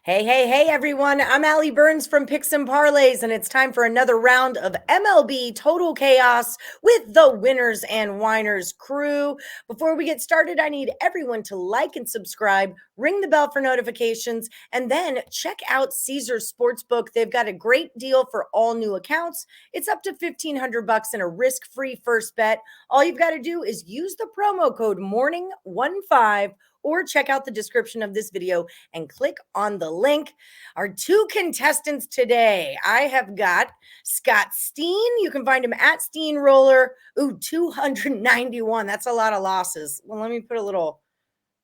Hey, everyone. I'm Ali Burns from Picks Parlays, and it's time for another round of MLB Total Chaos with the Winners and Whiners crew. Before we get started, I need everyone to like and subscribe, ring the bell for notifications, and then check out Caesars Sportsbook. They've got a great deal for all new accounts. It's up to $1,500 in a risk-free first bet. All you've got to do is use the promo code MORNING15 or check out the description of this video and click on the link. Our two contestants today, I have got Scott Steehn. You can find him at Steamroller. Ooh, 291. That's a lot of losses. Well, let me put a little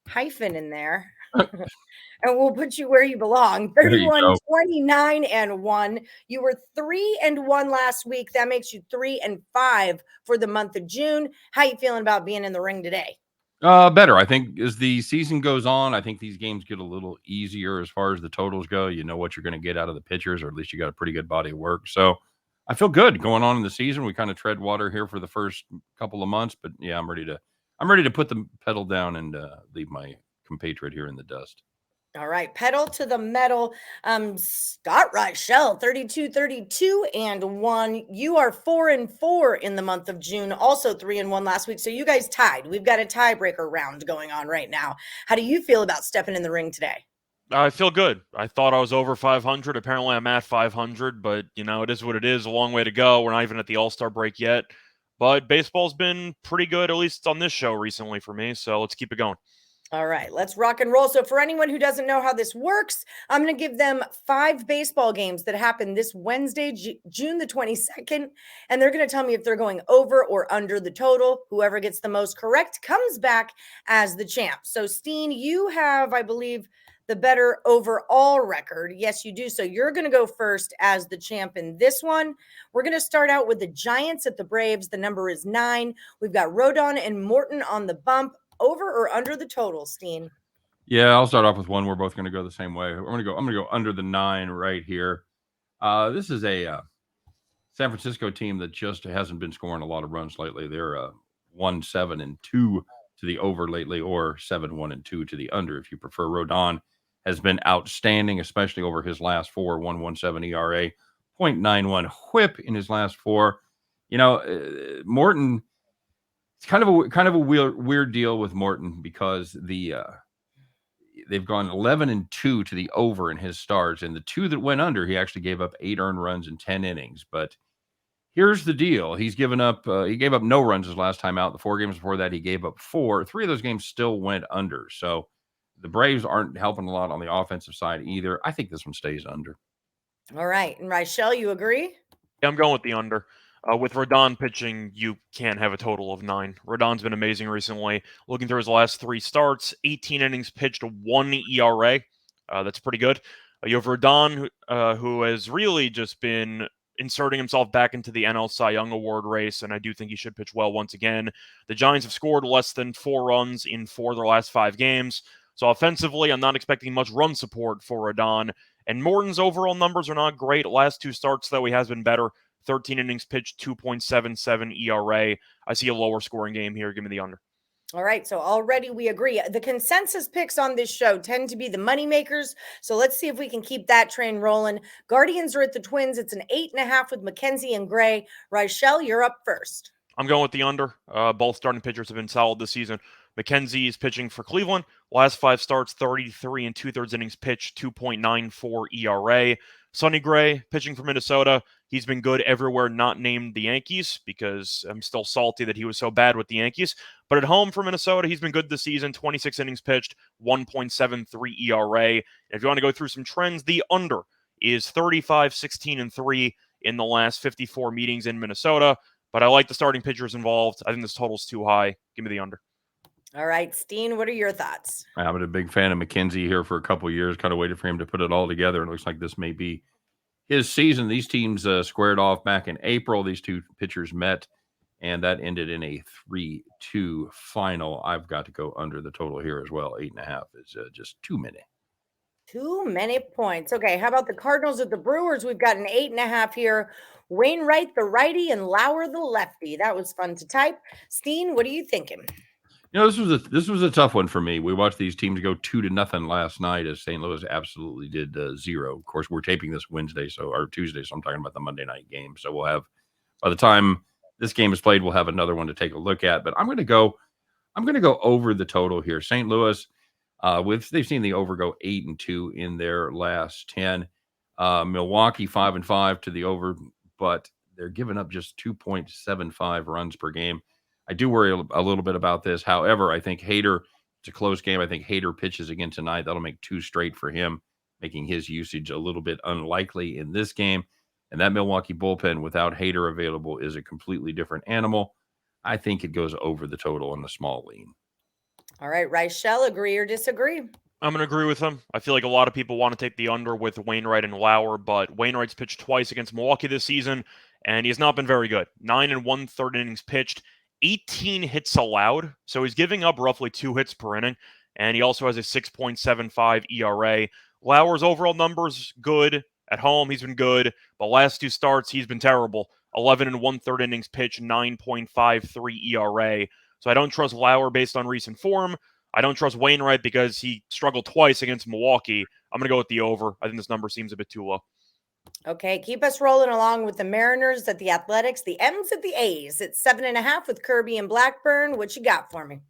hyphen in there. And we'll put you where you belong. 31, 29, and 1. You were 3-1 last week. That makes you 3-5 for the month of June. How you feeling about being in the ring today? Better. I think as the season goes on, I think these games get a little easier as far as the totals go. You know what you're going to get out of the pitchers, or at least you got a pretty good body of work. So I feel good going on in the season. We kind of tread water here for the first couple of months, but yeah, I'm ready to put the pedal down and leave my compatriot here in the dust. All right, pedal to the metal. Scott Reichel, 32-32-1. You are 4-4 in the month of June, also 3-1 last week. So you guys tied. We've got a tiebreaker round going on right now. How do you feel about stepping in the ring today? I feel good. I thought I was over 500. Apparently, I'm at 500, but it is what it is. A long way to go. We're not even at the All-Star break yet. But baseball's been pretty good, at least on this show recently for me. So let's keep it going. All right, let's rock and roll. So for anyone who doesn't know how this works, I'm going to give them 5 baseball games that happen this Wednesday, June the 22nd, and they're going to tell me if they're going over or under the total. Whoever gets the most correct comes back as the champ. So Steen, you have, I believe, the better overall record. Yes, you do. So you're going to go first as the champ in this one. We're going to start out with the Giants at the Braves. The number is 9. We've got Rodon and Morton on the bump. Over or under the total, Steen? Yeah, I'll start off with one. We're both going to go the same way. I'm going to go under the 9 right here. This is a San Francisco team that just hasn't been scoring a lot of runs lately. They're 1-7-2 to the over lately, or 7-1-2 to the under if you prefer. Rodon has been outstanding, especially over his last 4. 1.17 ERA, 0.91 WHIP in his last 4. Morton. It's kind of a weird deal with Morton because they've gone 11-2 to the over in his starts, and the 2 that went under, he actually gave up 8 earned runs in 10 innings. But here's the deal: he gave up no runs his last time out. The 4 games before that, he gave up 4. 3 of those games still went under. So the Braves aren't helping a lot on the offensive side either. I think this one stays under. All right, and Reichel, you agree? Yeah, I'm going with the under. With Rodon pitching, you can't have a total of 9. Rodon's been amazing recently. Looking through his last 3 starts, 18 innings pitched, 1 ERA. That's pretty good. You have Rodon, who has really just been inserting himself back into the NL Cy Young Award race, and I do think he should pitch well once again. The Giants have scored less than 4 runs in 4 of their last 5 games. So offensively, I'm not expecting much run support for Rodon. And Morton's overall numbers are not great. Last 2 starts, though, he has been better. 13 innings pitched, 2.77 ERA. I see a lower scoring game here. Give me the under. All right, so already we agree. The consensus picks on this show tend to be the money makers. So let's see if we can keep that train rolling. Guardians are at the Twins. It's an 8.5 with McKenzie and Gray. Reichel, you're up first. I'm going with the under. Both starting pitchers have been solid this season. McKenzie is pitching for Cleveland. Last 5 starts, 33 2/3 innings pitched, 2.94 ERA. Sonny Gray pitching for Minnesota. He's been good everywhere not named the Yankees, because I'm still salty that he was so bad with the Yankees. But at home for Minnesota, he's been good this season. 26 innings pitched, 1.73 ERA. And if you want to go through some trends, the under is 35-16-3 in the last 54 meetings in Minnesota. But I like the starting pitchers involved. I think this total's too high. Give me the under. All right, Steen, what are your thoughts? I've been a big fan of McKenzie here for a couple of years. Kind of waited for him to put it all together. It looks like this may be his season. These teams squared off back in April. These 2 pitchers met, and that ended in a 3-2 final. I've got to go under the total here as well. 8.5 is just too many. Too many points. Okay, how about the Cardinals at the Brewers? We've got an 8.5 here. Wainwright, the righty, and Lauer, the lefty. That was fun to type. Steen, what are you thinking? This was a tough one for me. We watched these teams go 2-0 last night, as St. Louis absolutely did 0. Of course, we're taping this Wednesday, or Tuesday, so I'm talking about the Monday night game. So we'll have, by the time this game is played, we'll have another one to take a look at. But I'm going to go over the total here. St. Louis, they've seen the over go 8-2 in their last 10. Milwaukee 5-5 to the over, but they're giving up just 2.75 runs per game. I do worry a little bit about this. However, I think Hader, it's a close game. I think Hader pitches again tonight. That'll make 2 straight for him, making his usage a little bit unlikely in this game. And that Milwaukee bullpen without Hader available is a completely different animal. I think it goes over the total on the small lean. All right, Reichel, agree or disagree? I'm going to agree with him. I feel like a lot of people want to take the under with Wainwright and Lauer, but Wainwright's pitched twice against Milwaukee this season, and he has not been very good. 9 1/3 innings pitched, 18 hits allowed, so he's giving up roughly 2 hits per inning, and he also has a 6.75 ERA. Lauer's overall numbers good. At home, he's been good, but last 2 starts, he's been terrible. 11 1/3 innings pitched, 9.53 ERA. So I don't trust Lauer based on recent form. I don't trust Wainwright because he struggled twice against Milwaukee. I'm going to go with the over. I think this number seems a bit too low. Okay, keep us rolling along with the Mariners at the Athletics, the M's at the A's. It's 7.5 with Kirby and Blackburn. What you got for me?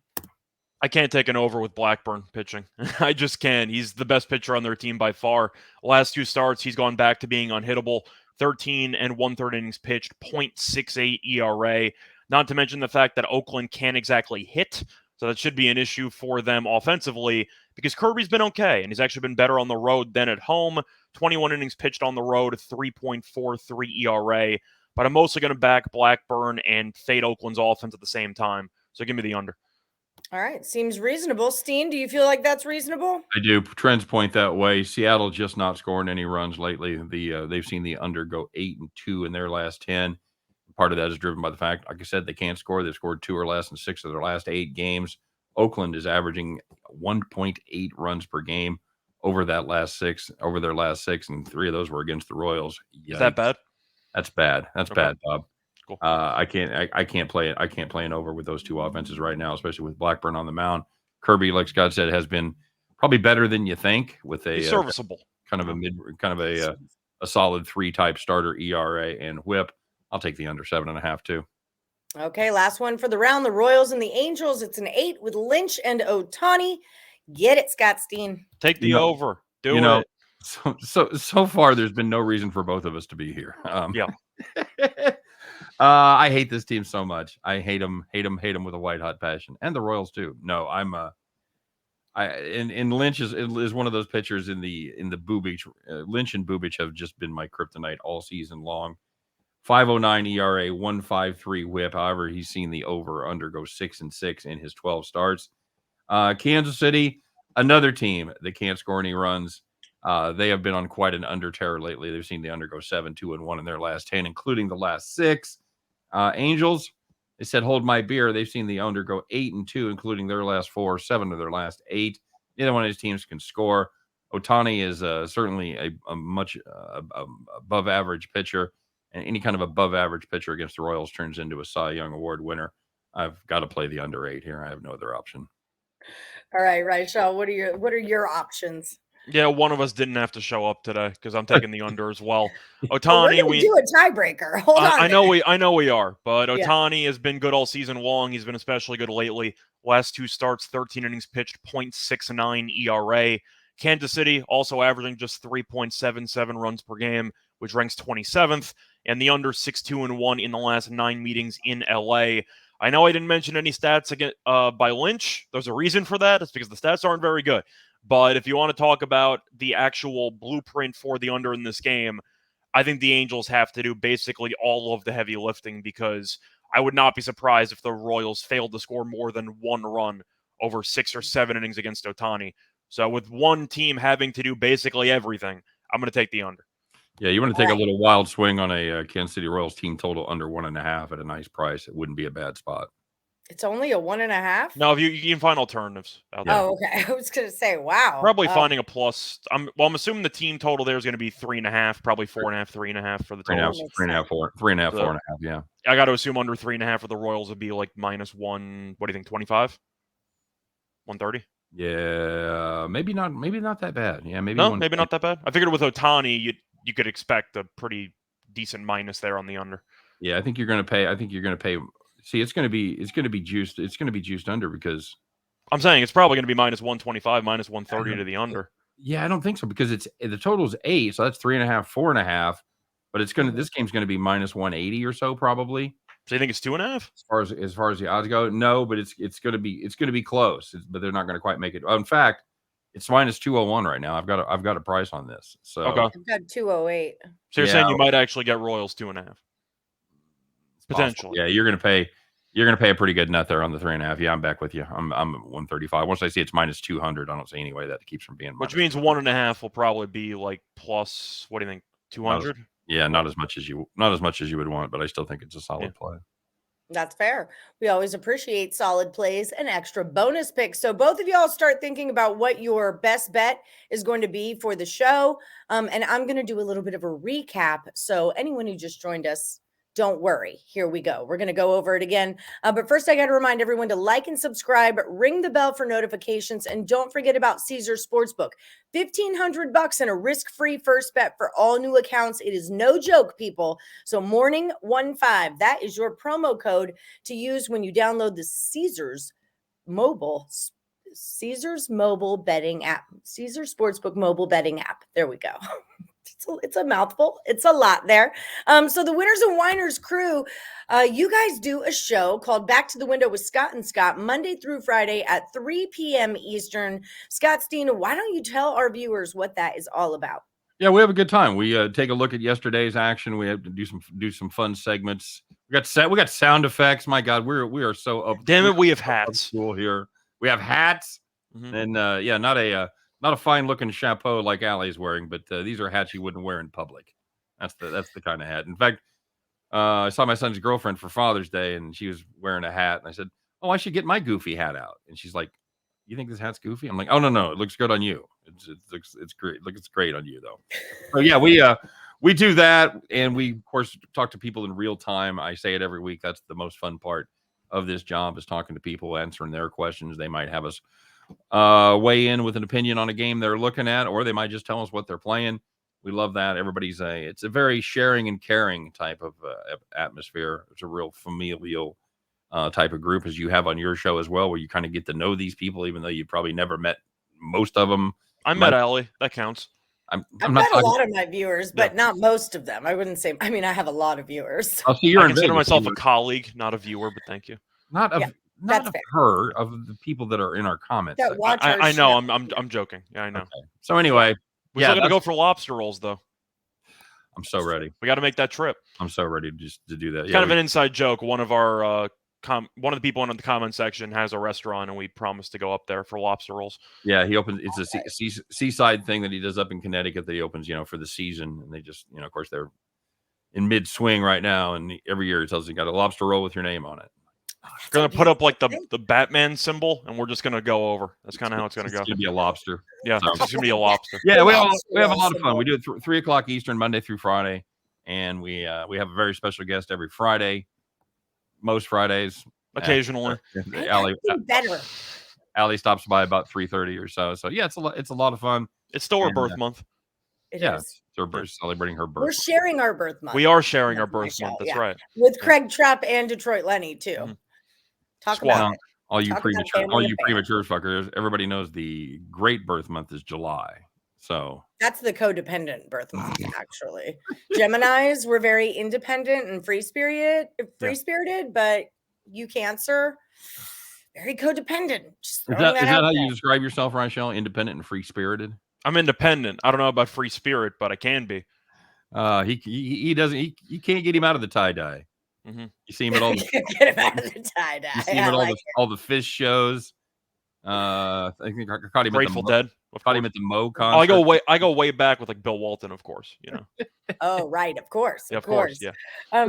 I can't take an over with Blackburn pitching. I just can't. He's the best pitcher on their team by far. Last 2 starts, he's gone back to being unhittable. 13 1/3 innings pitched, 0.68 ERA. Not to mention the fact that Oakland can't exactly hit. So that should be an issue for them offensively because Kirby's been okay, and he's actually been better on the road than at home. 21 innings pitched on the road, 3.43 ERA. But I'm mostly going to back Blackburn and fade Oakland's offense at the same time. So give me the under. All right, seems reasonable. Steen, do you feel like that's reasonable? I do. Trends point that way. Seattle just not scoring any runs lately. They've seen the under go 8-2 in their last 10. Part of that is driven by the fact, like I said, they can't score. They've scored 2 or less in 6 of their last 8 games. Oakland is averaging 1.8 runs per game over their last 6, and 3 of those were against the Royals. Yikes. Is that bad? That's bad. That's Okay. bad, Bob. Cool. I can't play it. I can't play an over with those 2 offenses right now, especially with Blackburn on the mound. Kirby, like Scott said, has been probably better than you think with a serviceable kind of a solid 3 type starter ERA and whip. I'll take the under 7.5 too. Okay, last one for the round. The Royals and the Angels. It's an 8 with Lynch and Ohtani. Get it, Scott Steehn. Take the over. Do it. So far, there's been no reason for both of us to be here. Yeah. I hate this team so much. I hate them with a white hot passion, and the Royals too. No, Lynch is one of those pitchers in the Bubic. Lynch and Bubic have just been my kryptonite all season long. 5.09 ERA, 1.53 whip. However, he's seen the over under go 6-6 in his 12 starts. Kansas City, another team that can't score any runs. They have been on quite an under tear lately. They've seen the under go 7-2-1 in their last 10, including the last 6. Angels, they said hold my beer. They've seen the under go 8-2, including their last 4, 7 of their last 8. Neither one of these teams can score. Ohtani is certainly a much above average pitcher, and any kind of above average pitcher against the Royals turns into a Cy Young Award winner. I've got to play the under 8 here. I have no other option. All right, Reichel, what are your options? Yeah, one of us didn't have to show up today because I'm taking the under as well. Ohtani, we do a tiebreaker. Hold on. I know we are, but Ohtani has been good all season long. He's been especially good lately. Last 2 starts, 13 innings pitched, 0.69 ERA. Kansas City also averaging just 3.77 runs per game, which ranks 27th, and the under 6-2-1 in the last 9 meetings in LA. I know I didn't mention any stats again by Lynch. There's a reason for that. It's because the stats aren't very good. But if you want to talk about the actual blueprint for the under in this game, I think the Angels have to do basically all of the heavy lifting because I would not be surprised if the Royals failed to score more than 1 run over 6 or 7 innings against Ohtani. So with one team having to do basically everything, I'm going to take the under. Yeah, you want to take a little wild swing on a Kansas City Royals team total under 1.5 at a nice price. It wouldn't be a bad spot. It's only a 1.5? No, if you can find alternatives out there. Oh, okay. I was going to say, wow. Probably finding a plus. I'm assuming the team total there is going to be 3.5, probably 4.5, 3.5 for the total. 3.5, 4.5, yeah. I got to assume under 3.5 for the Royals would be like -1. What do you think, 25? 130. Yeah, maybe not that bad. Yeah, maybe No, maybe not that bad. I figured with Otani, you could expect a pretty decent minus there on the under. Yeah, I think you're going to pay. See, it's going to be juiced. It's going to be juiced under because I'm saying it's probably going to be minus 125, minus 130 to the under. Yeah, I don't think so because the total's 8, so that's 3.5, 4.5. But this game's going to be minus 180 or so probably. So you think it's 2.5? As far as the odds go, no, but it's going to be close. But they're not going to quite make it. In fact, it's minus 201 right now. I've got a price on this. So okay. I've got 208. So you're saying you might actually get Royals 2.5? Potentially. Yeah, you're gonna pay a pretty good nut there on the 3.5. Yeah, I'm back with you. I'm at 135. Once I see it's minus 200, I don't see any way that keeps from being. Which means 1.5 will probably be like plus. What do you think? 200? Yeah, not as much as you would want, but I still think it's a solid play. That's fair. We always appreciate solid plays and extra bonus picks. So both of y'all start thinking about what your best bet is going to be for the show. And I'm going to do a little bit of a recap. So anyone who just joined us, don't worry. Here we go. We're going to go over it again. But first, I got to remind everyone to like and subscribe, ring the bell for notifications, and don't forget about Caesars Sportsbook. $1,500 and a risk-free first bet for all new accounts. It is no joke, people. So morning15, that is your promo code to use when you download the Caesars mobile betting app. Caesars Sportsbook mobile betting app. There we go. It's a mouthful. It's a lot there. So the Winners and Winers crew, you guys do a show called Back to the Window with Scott and Scott Monday through Friday at 3 p.m. Eastern. Scott Steehn, why don't you tell our viewers what that is all about? Yeah, we have a good time. We take a look at yesterday's action. We have to do some fun segments. We got sound effects. My God, we are so up. Damn it, we have hats. Cool here. We have hats, and not a fine looking chapeau like Allie's wearing, but these are hats you wouldn't wear in public. That's the kind of hat. In fact, I saw my son's girlfriend for Father's Day, and she was wearing a hat, and I said, "Oh, I should get my goofy hat out." And she's like, "You think this hat's goofy?" I'm like, "Oh no, it looks good on you. It's great. It's great on you though." So yeah, we do that, and we of course talk to people in real time. I say it every week. That's the most fun part of this job, is talking to people, answering their questions. They might have us weigh in with an opinion on a game they're looking at, or they might just tell us what they're playing. We love that. It's a very sharing and caring type of atmosphere. It's a real familial type of group, as you have on your show as well, where you kind of get to know these people, even though you probably never met most of them. I met Allie. That counts. I've met a lot of my viewers, but not most of them. I wouldn't say. I mean, I have a lot of viewers. I consider myself a colleague, not a viewer, but thank you. Not of her, of the people that are in our comments. I know. I'm joking. Yeah, I know. Okay. So anyway, we still got to go for lobster rolls, though. I'm so ready. We got to make that trip. I'm so ready to do that. It's kind of an inside joke. One of our one of the people in the comment section has a restaurant, and we promised to go up there for lobster rolls. Yeah, he opens. It's a seaside thing that he does up in Connecticut that he opens, for the season, and they just, of course, they're in mid swing right now, and every year he tells us, "You got a lobster roll with your name on it." We're going to put up like the Batman symbol, and we're just going to go over. That's kind of how it's going to go. It's going to be a lobster. Yeah, it's going to be a lobster. Yeah, we have a lot of fun. We do it 3 o'clock Eastern, Monday through Friday, and we have a very special guest every Friday. Most Fridays. Occasionally. Allie stops by about 3:30 or so. So yeah, it's a lot of fun. It's still her birth month. It is. It's her birth, celebrating her birth. We're sharing our birth month. We are sharing our birth month. That's right. With Craig Trapp and Detroit Lenny too. Mm-hmm. Talk about it. All you premature fuckers. Everybody knows the great birth month is July. So that's the codependent birth month, actually. Geminis were very independent and free spirited, but you Cancer, very codependent. Is that how you describe yourself, Reichel? Independent and free spirited? I'm independent. I don't know about free spirit, but I can be. He doesn't. He can't get him out of the tie dye. Mm-hmm. You see him at all the get him out of the tie dye. You see him at all the fish shows. I think I caught him Grateful Dead. Caught him at the Mo concert. I go way back with like Bill Walton, of course. Oh right, of course, yeah, of course. Yeah.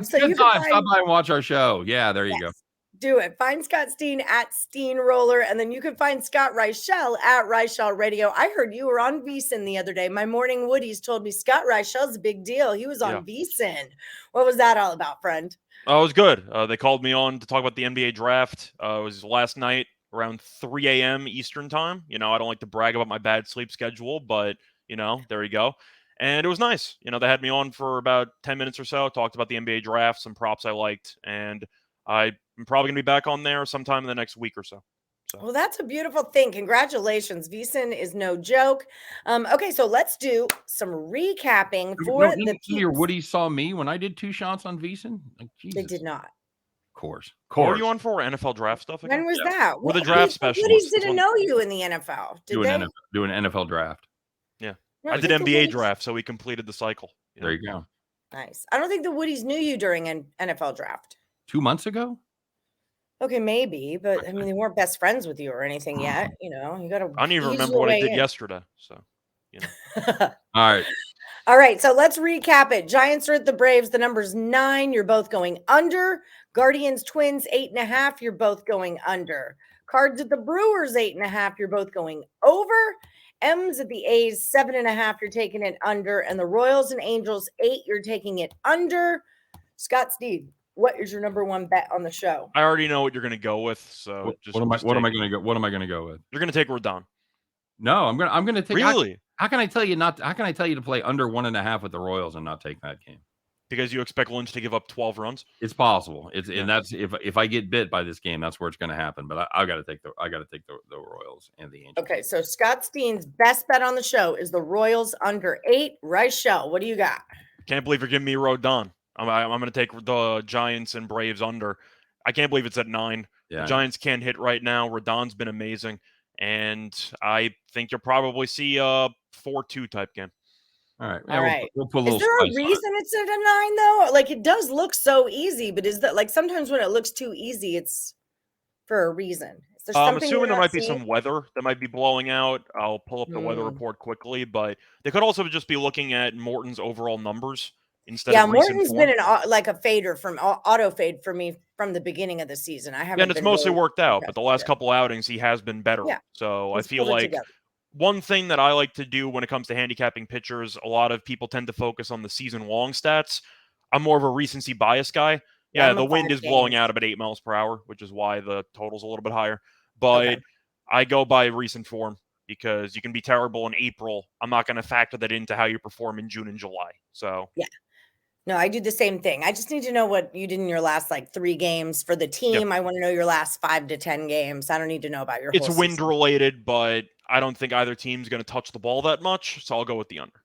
So you can stop by and watch our show. Yeah, there you go. Do it. Find Scott Steehn at Steamroller, and then you can find Scott Reichel at Reichel Radio. I heard you were on VSiN the other day. My morning woodies told me Scott Reichel's a big deal. He was on VSiN. What was that all about, friend? Oh, it was good. They called me on to talk about the NBA draft. It was last night. around 3 a.m. Eastern time. I don't like to brag about my bad sleep schedule, but, there you go. And it was nice. They had me on for about 10 minutes or so, talked about the NBA draft, some props I liked, and I'm probably going to be back on there sometime in the next week or so. Well, that's a beautiful thing. Congratulations. VSiN is no joke. Okay, so let's do some recapping for the your peeps. Woody saw me when I did 2 shots on VSiN. Like, They Jesus. did not. Of course. What were you on for? NFL draft stuff again? When was that? We're the Well, draft the specialists. Woodies didn't know you in the NFL, did they? Do an NFL draft. Yeah. No, I did NBA draft, so we completed the cycle. There you go. Nice. I don't think the Woodies knew you during an NFL draft. 2 months ago? Okay, maybe, but I mean, they weren't best friends with you or anything yet. You got to. I don't even remember what I did yesterday. So, All right. All right, so let's recap it. Giants are at the Braves. The number's 9. You're both going under. Guardians, Twins, 8.5. You're both going under. Cards at the Brewers, 8.5. You're both going over. M's at the A's, 7.5. You're taking it under. And the Royals and Angels, 8. You're taking it under. Scott Steehn, what is your number one bet on the show? I already know what you're going to go with. So what am I going to go? What am I going to go with? You're going to take Rodon. No, I'm going to take. Really? How can I tell you not? How can I tell you to play under 1.5 with the Royals and not take that game? Because you expect Lynch to give up 12 runs. It's possible. And that's if I get bit by this game, that's where it's going to happen. But I got to take the Royals and the Angels. Okay, so Scott Stehn's best bet on the show is the Royals under 8. Reichel, what do you got? Can't believe you're giving me Rodon. I'm going to take the Giants and Braves under. I can't believe it's at 9. Yeah. The Giants can't hit right now. Rodon's been amazing. And I think you'll probably see a 4-2 type game. All right. All right. We'll put a little. Is there a reason it's at a 9 though? Like, it does look so easy, but is that like sometimes when it looks too easy, it's for a reason? I'm assuming there might be some weather that might be blowing out. I'll pull up the weather report quickly, but they could also just be looking at Morton's overall numbers instead of Morton's been a fader from auto fade for me from the beginning of the season. I haven't. And it's mostly worked out, but the last couple outings he has been better. Yeah. So I feel like one thing that I like to do when it comes to handicapping pitchers, a lot of people tend to focus on the season-long stats. I'm more of a recency bias guy. Yeah, the wind is blowing out about 8 miles per hour, which is why the total's a little bit higher. But I go by recent form because you can be terrible in April. I'm not going to factor that into how you perform in June and July. So yeah. No, I do the same thing. I just need to know what you did in your last 3 games for the team. I want to know your last 5 to 10 games. I don't need to know about your whole season. Wind related, but I don't think either team's going to touch the ball that much, so I'll go with the under.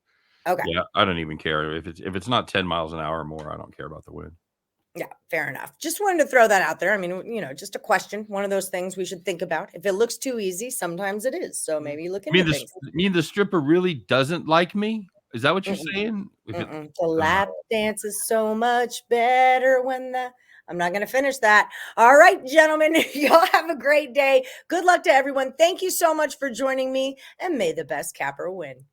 Okay. Yeah, I don't even care if it's not 10 miles an hour or more. I don't care about the wind. Yeah, fair enough. Just wanted to throw that out there. I mean, just a question. One of those things we should think about. If it looks too easy, sometimes it is. So maybe look into things. The stripper really doesn't like me? Is that what you're saying? The lap dance is so much better when I'm not going to finish that. All right, gentlemen, y'all have a great day. Good luck to everyone. Thank you so much for joining me, and may the best capper win.